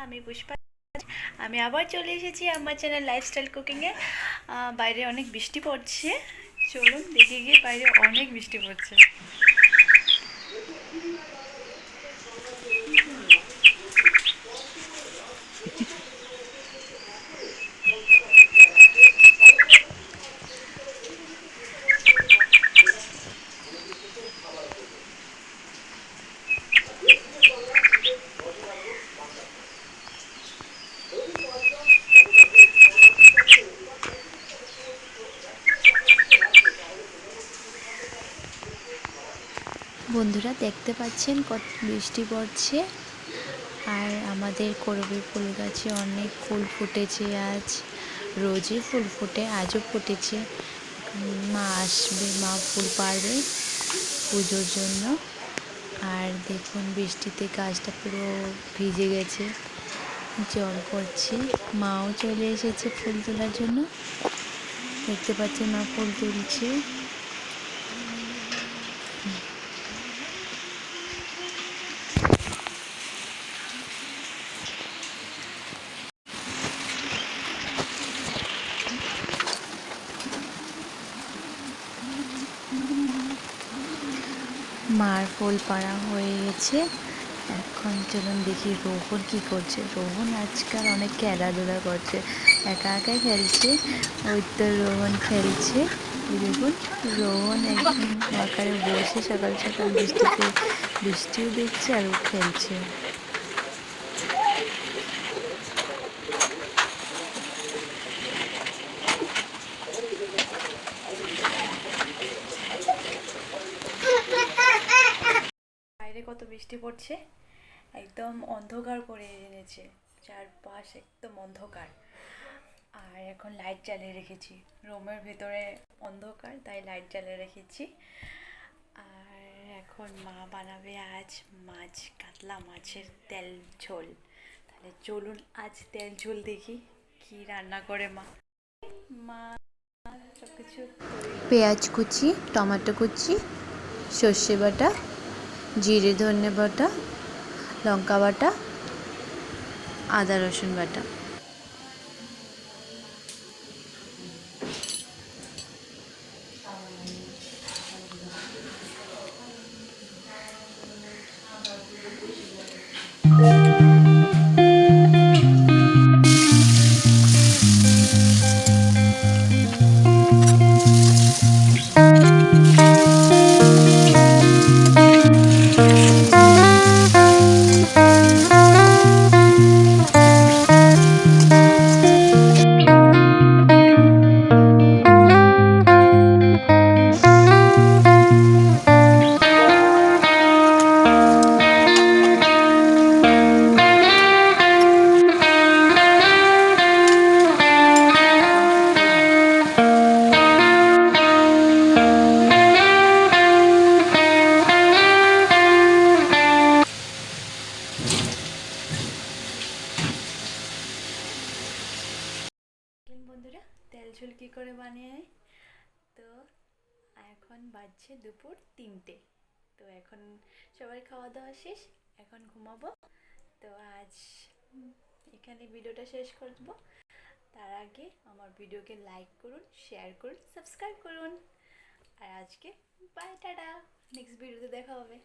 আমি পুষ্পা। আমি আবার চলে এসেছি আমার চ্যানেল লাইফস্টাইল কুকিংয়ে। বাইরে অনেক বৃষ্টি পড়ছে, চলুন দেখে গিয়ে বাইরে অনেক বৃষ্টি পড়ছে। বন্ধুরা দেখতে পাচ্ছেন কত বৃষ্টি পড়ছে, আর আমাদের করবী ফুল গাছে অনেক ফুল ফুটেছে। আজ রোজই ফুল ফুটে, আজও ফুটেছে। মা আসবে, মা ফুল পাড়বে পুজোর জন্য। আর দেখুন বৃষ্টিতে গাছটা পুরো ভিজে গেছে, জল পড়ছে। মাও চলে এসেছে ফুল তোলার জন্য। দেখতে পাচ্ছেন মা ফুল তুলছে। মার ফুল পাড়া হয়ে গেছে। এখন চলুন দেখি রোহন কি করছে। রোহন আজকাল অনেক খেলাধুলা করছে, একা একা খেলছে। ওই তো রোহন খেলছে, দেখুন রোহন একদম আকারে বসে সকাল সকাল বৃষ্টিও দেখছে আর ও খেলছে। বাইরে কত বৃষ্টি পড়ছে, একদম অন্ধকার করে এনেছে, চারপাশ একদম অন্ধকার। আর এখন লাইট জ্বালিয়ে রেখেছি, রুমের ভেতরে অন্ধকার তাই লাইট জ্বালিয়ে রেখেছি। আর এখন মা বানাবে আজ মাছ, কাতলা মাছের তেল ঝোল। তাহলে চলুন আজ তেল ঝোল দেখি কি রান্না করে মা। মা সব কিছু পেঁয়াজ কুচি, টমেটো কুচি, সর্ষে বাটা, জিরে ধনে বাটা, লঙ্কা বাটা, আদা রসুন বাটা। বন্ধুরা তেল ঝোল কী করে বানিয়ে, তো এখন বাজছে দুপুর 3টে। তো এখন সবাই খাওয়া দাওয়া শেষ, এখন ঘুমাবো। তো আজ এখানে ভিডিওটা শেষ করব। তার আগে আমার ভিডিওকে লাইক করুন, শেয়ার করুন, সাবস্ক্রাইব করুন। আর আজকে বাই, টাটা। নেক্সট ভিডিওতে দেখা হবে।